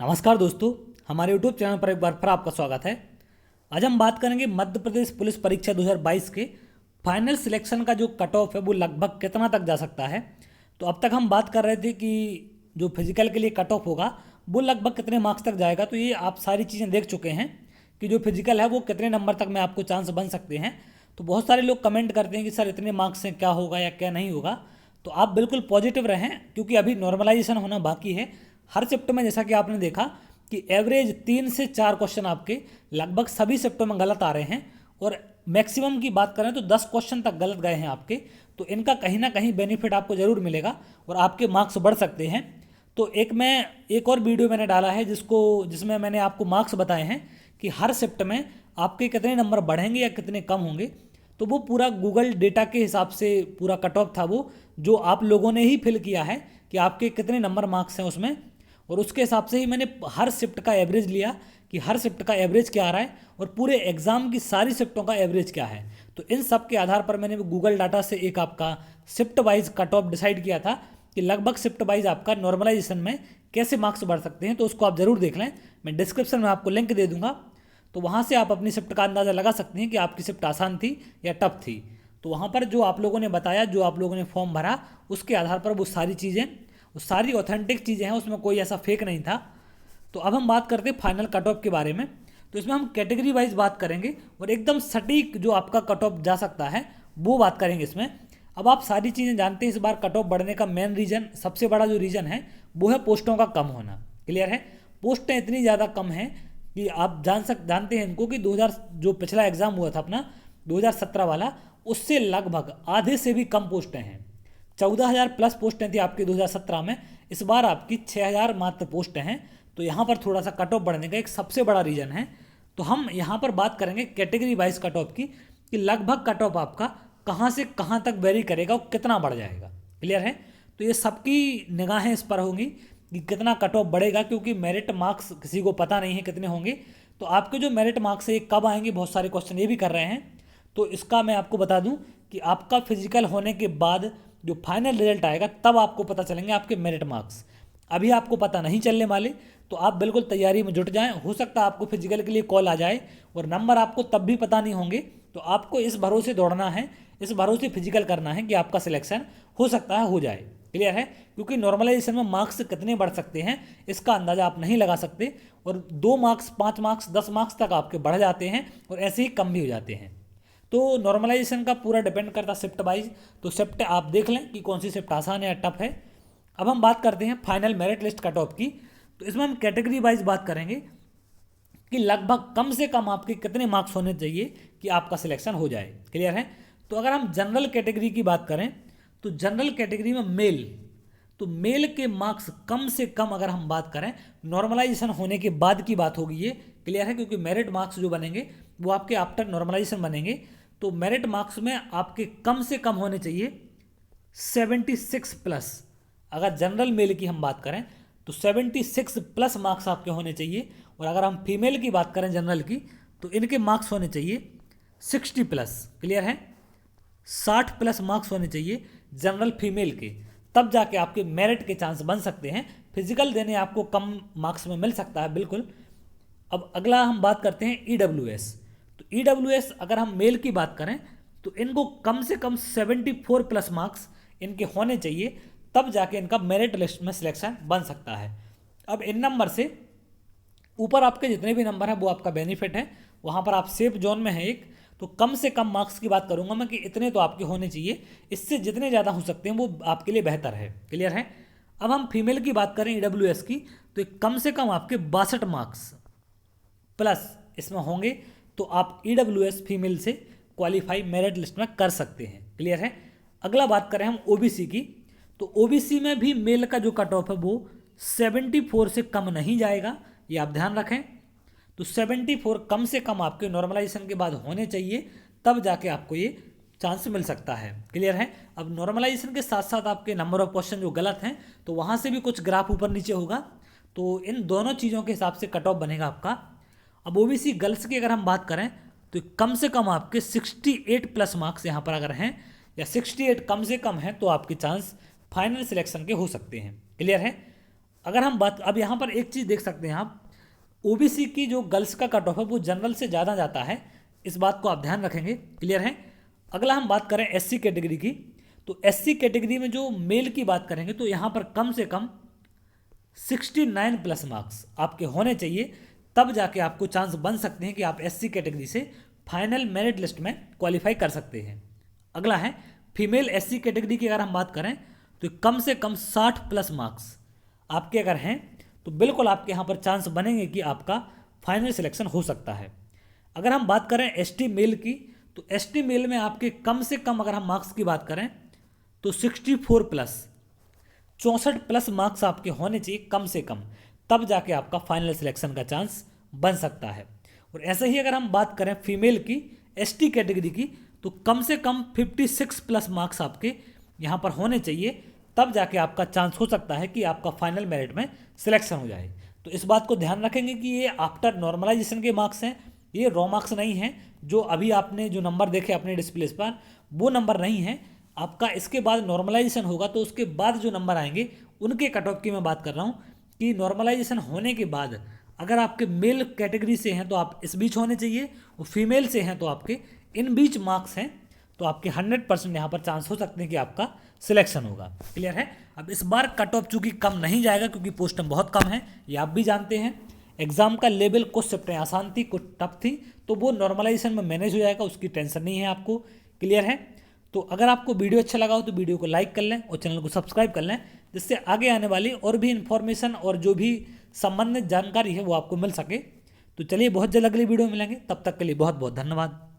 नमस्कार दोस्तों, हमारे यूट्यूब चैनल पर एक बार फिर आपका स्वागत है। आज हम बात करेंगे मध्य प्रदेश पुलिस परीक्षा 2022 के फाइनल सिलेक्शन का जो कट ऑफ है वो लगभग कितना तक जा सकता है। तो अब तक हम बात कर रहे थे कि जो फिजिकल के लिए कट ऑफ होगा वो लगभग कितने मार्क्स तक जाएगा। तो ये आप सारी चीज़ें देख चुके हैं कि जो फिजिकल है वो कितने नंबर तक में आपको चांस बन सकते हैं। तो बहुत सारे लोग कमेंट करते हैं कि सर इतने मार्क्स से क्या होगा या क्या नहीं होगा। तो आप बिल्कुल पॉजिटिव रहें क्योंकि अभी नॉर्मलाइजेशन होना बाकी है। हर शिफ्ट में जैसा कि आपने देखा कि एवरेज 3 से 4 क्वेश्चन आपके लगभग सभी शिफ्टों में गलत आ रहे हैं और मैक्सिमम की बात करें तो 10 क्वेश्चन तक गलत गए हैं आपके। तो इनका कहीं ना कहीं बेनिफिट आपको ज़रूर मिलेगा और आपके मार्क्स बढ़ सकते हैं। तो एक और वीडियो मैंने डाला है जिसमें मैंने आपको मार्क्स बताए हैं कि हर शिफ्ट में आपके कितने नंबर बढ़ेंगे या कितने कम होंगे। तो वो पूरा गूगल डेटा के हिसाब से पूरा कट ऑफ था, वो जो आप लोगों ने ही फिल किया है कि आपके कितने नंबर मार्क्स हैं उसमें, और उसके हिसाब से ही मैंने हर शिफ्ट का एवरेज लिया कि हर शिफ्ट का एवरेज क्या आ रहा है और पूरे एग्जाम की सारी शिफ्टों का एवरेज क्या है। तो इन सब के आधार पर मैंने गूगल डाटा से एक आपका shift wise cut off decide किया था कि लगभग शिफ्ट वाइज आपका नॉर्मलाइजेशन में कैसे मार्क्स बढ़ सकते हैं। तो उसको आप ज़रूर देख लें, मैं डिस्क्रिप्शन में आपको लिंक दे दूंगा। तो वहाँ से आप अपनी शिफ्ट का अंदाज़ा लगा सकते हैं कि आपकी शिफ्ट आसान थी या टफ थी। तो वहाँ पर जो आप लोगों ने बताया, जो आप लोगों ने फॉर्म भरा, उसके आधार पर वो सारी चीज़ें, वो सारी ऑथेंटिक चीज़ें हैं, उसमें कोई ऐसा फेक नहीं था। तो अब हम बात करते हैं फाइनल कट ऑफ के बारे में। तो इसमें हम कैटेगरी वाइज बात करेंगे और एकदम सटीक जो आपका कट ऑफ जा सकता है वो बात करेंगे इसमें। अब आप सारी चीज़ें जानते हैं, इस बार कट ऑफ बढ़ने का मेन रीज़न, सबसे बड़ा जो रीज़न है वो है पोस्टों का कम होना। क्लियर है, पोस्टें इतनी ज़्यादा कम हैं कि आप जानते हैं इनको कि 2000 जो पिछला एग्ज़ाम हुआ था अपना 2017 वाला, उससे लगभग आधे से भी कम पोस्टें हैं। 14,000 प्लस पोस्टें थी आपकी 2017 में, इस बार आपकी 6,000 मात्र पोस्टें हैं। तो यहाँ पर थोड़ा सा कट ऑफ बढ़ने का एक सबसे बड़ा रीज़न है। तो हम यहाँ पर बात करेंगे कैटेगरी वाइज कट ऑफ की कि लगभग कट ऑफ आपका कहाँ से कहाँ तक वेरी करेगा और कितना बढ़ जाएगा। क्लियर है, तो ये सबकी निगाहें इस पर होंगी कि कितना कट ऑफ बढ़ेगा, क्योंकि मेरिट मार्क्स किसी को पता नहीं है कितने होंगे। तो आपके जो मेरिट मार्क्स है ये कब आएंगे, बहुत सारे क्वेश्चन ये भी कर रहे हैं। तो इसका मैं आपको बता दूं कि आपका फिजिकल होने के बाद जो फाइनल रिजल्ट आएगा तब आपको पता चलेंगे आपके मेरिट मार्क्स। अभी आपको पता नहीं चलने वाले। तो आप बिल्कुल तैयारी में जुट जाएं, हो सकता है आपको फिजिकल के लिए कॉल आ जाए और नंबर आपको तब भी पता नहीं होंगे। तो आपको इस भरोसे दौड़ना है, इस भरोसे फिजिकल करना है कि आपका सिलेक्शन हो सकता है हो जाए। क्लियर है, क्योंकि नॉर्मलाइजेशन में मार्क्स कितने बढ़ सकते हैं इसका अंदाजा आप नहीं लगा सकते। और 2 मार्क्स, 5 मार्क्स, 10 मार्क्स तक आपके बढ़ जाते हैं और ऐसे ही कम भी हो जाते हैं। तो नॉर्मलाइजेशन का पूरा डिपेंड करता है शिफ्ट वाइज। तो शिफ्ट आप देख लें कि कौन सी शिफ्ट आसान है या टफ है। अब हम बात करते हैं final merit list cut off की। तो इसमें हम कैटेगरी वाइज बात करेंगे कि लगभग कम से कम आपके कितने मार्क्स होने चाहिए कि आपका सिलेक्शन हो जाए। क्लियर है, तो अगर हम जनरल कैटेगरी की बात करें तो जनरल कैटेगरी में मेल, तो मेल के मार्क्स कम से कम अगर हम बात करें नॉर्मलाइजेशन होने के बाद की बात होगी ये। क्लियर है, क्योंकि मेरिट मार्क्स जो बनेंगे वो आपके आफ्टर नॉर्मलाइजेशन बनेंगे। तो मेरिट मार्क्स में आपके कम से कम होने चाहिए 76 प्लस। अगर जनरल मेल की हम बात करें तो 76 प्लस मार्क्स आपके होने चाहिए। और अगर हम फीमेल की बात करें जनरल की तो इनके मार्क्स होने चाहिए 60 प्लस। क्लियर है, 60 प्लस मार्क्स होने चाहिए जनरल फीमेल के, तब जाके आपके मेरिट के चांस बन सकते हैं। फिजिकल देने आपको कम मार्क्स में मिल सकता है बिल्कुल। अब अगला हम बात करते हैं ईडब्ल्यूएस। तो ईडब्ल्यूएस अगर हम मेल की बात करें तो इनको कम से कम 74 प्लस मार्क्स इनके होने चाहिए, तब जाके इनका मेरिट लिस्ट में सिलेक्शन बन सकता है। अब इन नंबर से ऊपर आपके जितने भी नंबर हैं वो आपका बेनिफिट है, वहाँ पर आप सेफ जोन में है एक। तो कम से कम मार्क्स की बात करूंगा मैं कि इतने तो आपके होने चाहिए, इससे जितने ज़्यादा हो सकते हैं वो आपके लिए बेहतर है। क्लियर है, अब हम फीमेल की बात करें ईडब्ल्यूएस की तो कम से कम आपके 62 मार्क्स प्लस इसमें होंगे तो आप ईडब्ल्यूएस फीमेल से क्वालिफाई मेरिट लिस्ट में कर सकते हैं। क्लियर है, अगला बात करें हम ओबीसी की तो ओबीसी में भी मेल का जो कट ऑफ है वो 74 से कम नहीं जाएगा, ये आप ध्यान रखें। तो 74 कम से कम आपके नॉर्मलाइजेशन के बाद होने चाहिए, तब जाके आपको ये चांस मिल सकता है। क्लियर है, अब नॉर्मलाइजेशन के साथ साथ आपके नंबर ऑफ क्वेश्चन जो गलत हैं तो वहाँ से भी कुछ ग्राफ ऊपर नीचे होगा। तो इन दोनों चीज़ों के हिसाब से कट ऑफ बनेगा आपका। अब ओबीसी गर्ल्स की अगर हम बात करें तो कम से कम आपके 68 प्लस मार्क्स यहाँ पर अगर हैं या 68 कम से कम है तो आपके चांस फाइनल सिलेक्शन के हो सकते हैं। क्लियर है, अगर हम बात, अब यहाँ पर एक चीज़ देख सकते हैं आप, ओबीसी की जो गर्ल्स का कट ऑफ है वो जनरल से ज़्यादा जाता है, इस बात को आप ध्यान रखेंगे, क्लियर है। अगला हम बात करें एससी कैटेगरी की, तो एससी कैटेगरी में जो मेल की बात करेंगे तो यहाँ पर कम से कम 69 प्लस मार्क्स आपके होने चाहिए, तब जाके आपको चांस बन सकते हैं कि आप एससी कैटेगरी से फाइनल मेरिट लिस्ट में क्वालिफाई कर सकते हैं। अगला है फीमेल एससी कैटेगरी की, अगर हम बात करें तो कम से कम 60 प्लस मार्क्स आपके अगर हैं तो बिल्कुल आपके यहाँ पर चांस बनेंगे कि आपका फाइनल सिलेक्शन हो सकता है। अगर हम बात करें एसटी मेल की, तो एसटी मेल में आपके कम से कम अगर हम मार्क्स की बात करें तो 64 प्लस 64 प्लस मार्क्स आपके होने चाहिए कम से कम, तब जाके आपका फाइनल सिलेक्शन का चांस बन सकता है। और ऐसे ही अगर हम बात करें फीमेल की एसटी कैटेगरी की, तो कम से कम 56 प्लस मार्क्स आपके यहाँ पर होने चाहिए, तब जाके आपका चांस हो सकता है कि आपका फाइनल मेरिट में सिलेक्शन हो जाए। तो इस बात को ध्यान रखेंगे कि ये आफ्टर नॉर्मलाइजेशन के मार्क्स हैं, ये रॉ मार्क्स नहीं हैं। जो अभी आपने जो नंबर देखे अपने डिस्प्ले पर वो नंबर नहीं है आपका, इसके बाद नॉर्मलाइजेशन होगा तो उसके बाद जो नंबर आएंगे उनके कट ऑफ की मैं बात कर रहा हूँ कि नॉर्मलाइजेशन होने के बाद अगर आपके मेल कैटेगरी से हैं तो आप इस बीच होने चाहिए, और फीमेल से हैं तो आपके इन बीच मार्क्स हैं, तो आपके 100% यहाँ पर चांस हो सकते हैं कि आपका सिलेक्शन होगा, क्लियर है। अब इस बार कट ऑफ चूंकि कम नहीं जाएगा क्योंकि पोस्टें बहुत कम हैं, ये आप भी जानते हैं। एग्जाम का लेवल कुछ शिफ्टें आसान थी कुछ टफ थी, तो वो नॉर्मलाइजेशन में मैनेज हो जाएगा, उसकी टेंशन नहीं है आपको, क्लियर है। तो अगर आपको वीडियो अच्छा लगा हो तो वीडियो को लाइक कर लें और चैनल को सब्सक्राइब कर लें, जिससे आगे आने वाली और भी इन्फॉर्मेशन और जो भी संबंधित जानकारी है वो आपको मिल सके। तो चलिए बहुत जल्द अगली वीडियो में मिलेंगे, तब तक के लिए बहुत बहुत धन्यवाद।